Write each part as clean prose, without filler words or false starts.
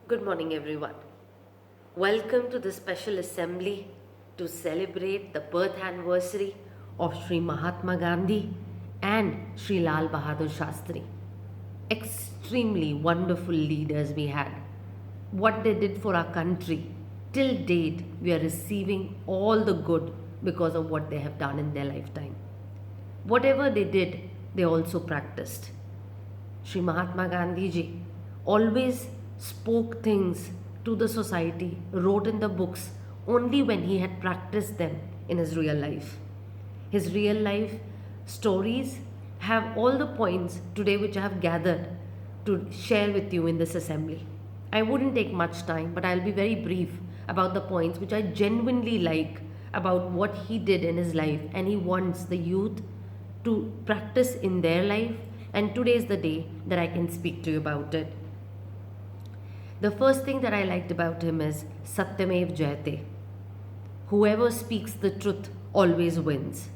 Good morning, everyone. Welcome to the special assembly to celebrate the birth anniversary of Sri Mahatma Gandhi and Sri Lal Bahadur Shastri. Extremely wonderful leaders we had. What they did for our country, till date, we are receiving all the good because of what they have done in their lifetime. Whatever they did, they also practiced. Sri Mahatma Gandhi ji always spoke things to the society, wrote in the books only when he had practiced them in his real life. His real life stories have all the points today which I have gathered to share with you in this assembly. I wouldn't take much time, but I'll be very brief about the points which I genuinely like about what he did in his life, and he wants the youth to practice in their life, and today is the day that I can speak to you about it. The first thing that I liked about him is Satyamev Jayate. Whoever speaks the truth always wins.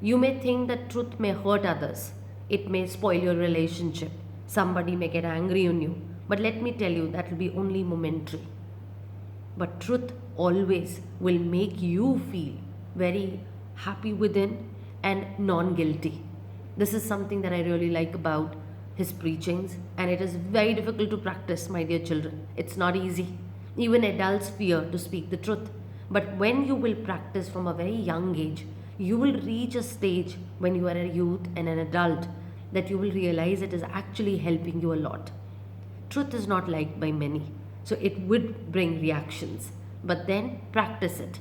You may think that truth may hurt others, it may spoil your relationship, somebody may get angry on you, but let me tell you that will be only momentary. But truth always will make you feel very happy within and non guilty. This is something that I really like about his preachings, and it is very difficult to practice, my dear children. It's not easy. Even adults fear to speak the truth. But when you will practice from a very young age, you will reach a stage when you are a youth and an adult that you will realize it is actually helping you a lot. Truth is not liked by many, so it would bring reactions. But then practice it.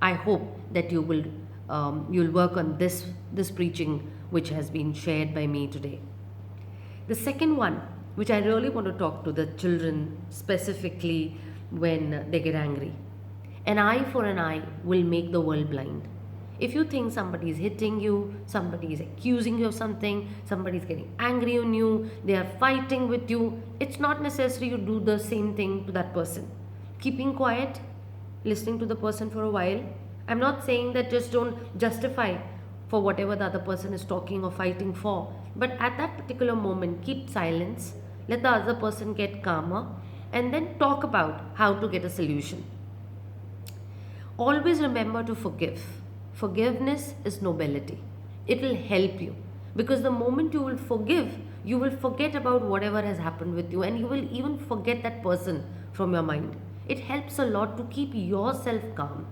I hope that you'll work on this preaching which has been shared by me today. The second one, which I really want to talk to the children specifically when they get angry. An eye for an eye will make the world blind. If you think somebody is hitting you, somebody is accusing you of something, somebody is getting angry on you, they are fighting with you, it's not necessary you do the same thing to that person. Keeping quiet, listening to the person for a while. I'm not saying that just don't justify for whatever the other person is talking or fighting for, but at that particular moment, keep silence, let the other person get calmer, and then talk about how to get a solution. Always remember to forgive. Forgiveness is nobility. It will help you because the moment you will forgive, you will forget about whatever has happened with you, and you will even forget that person from your mind. It helps a lot to keep yourself calm.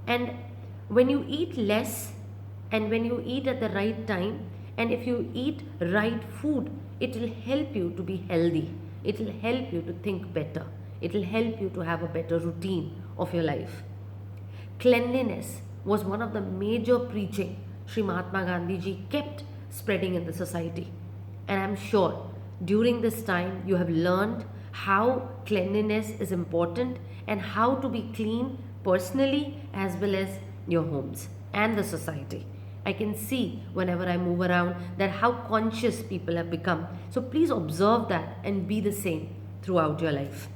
And when you eat less and when you eat at the right time, and if you eat right food, it will help you to be healthy. It will help you to think better. It will help you to have a better routine of your life. Cleanliness was one of the major preaching Sri Mahatma Gandhi ji kept spreading in the society. And I'm sure during this time you have learned how cleanliness is important and how to be clean personally as well as your homes and the society. I can see whenever I move around that how conscious people have become. So please observe that and be the same throughout your life.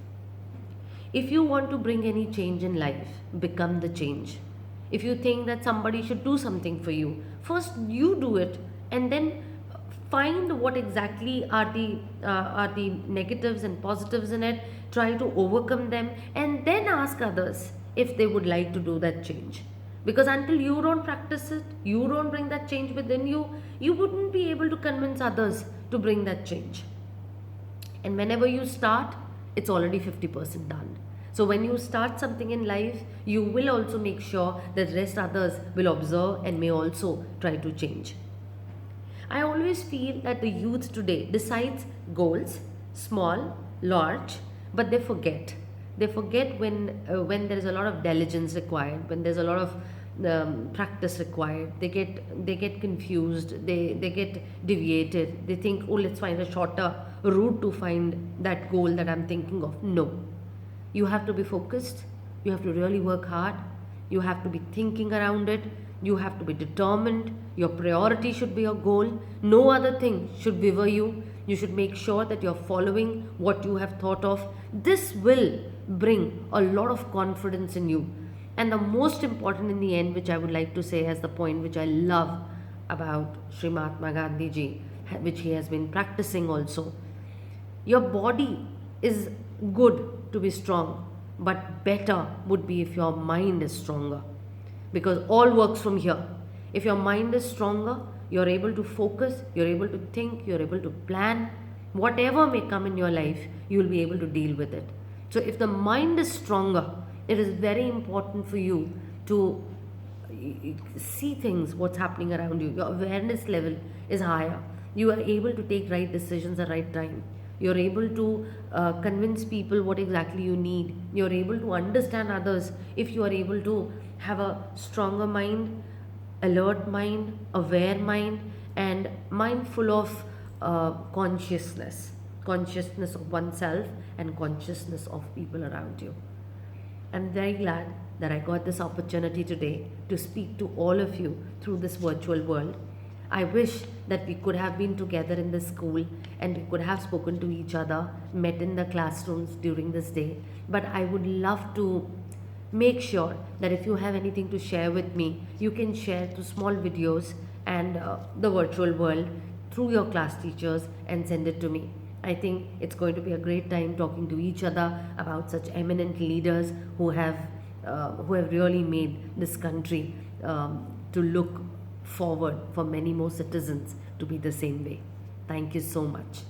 If you want to bring any change in life, become the change. If you think that somebody should do something for you, first you do it and then find what exactly are the negatives and positives in it, try to overcome them, and then ask others if they would like to do that change. Because until you don't practice it, you don't bring that change within you, you wouldn't be able to convince others to bring that change. And whenever you start, it's already 50% done. So when you start something in life, you will also make sure that rest others will observe and may also try to change. I always feel that the youth today decides goals, small, large, but they forget. They forget when there is a lot of diligence required, when there's a lot of practice required. They get confused. They get deviated. They think, oh, let's find a shorter route to find that goal that I'm thinking of. No, you have to be focused. You have to really work hard. You have to be thinking around it. You have to be determined. Your priority should be your goal. No other thing should waver you. You should make sure that you're following what you have thought of. This will bring a lot of confidence in you. And the most important in the end, which I would like to say as the point which I love about Sri Mahatma Gandhi ji, which he has been practicing also. Your body is good to be strong, but better would be if your mind is stronger, because all works from here. If your mind is stronger, you're able to focus, you're able to think, you're able to plan. Whatever may come in your life, you will be able to deal with it. So, if the mind is stronger, it is very important for you to see things, what's happening around you. Your awareness level is higher. You are able to take right decisions at right time. You're able to convince people what exactly you need. You're able to understand others if you are able to have a stronger mind, alert mind, aware mind, and mind full of consciousness of oneself and consciousness of people around you. I'm very glad that I got this opportunity today to speak to all of you through this virtual world. I wish that we could have been together in the school and we could have spoken to each other, met in the classrooms during this day. But I would love to make sure that if you have anything to share with me, you can share through small videos and the virtual world through your class teachers and send it to me. I think it's going to be a great time talking to each other about such eminent leaders who have really made this country to look forward for many more citizens to be the same way. Thank you so much.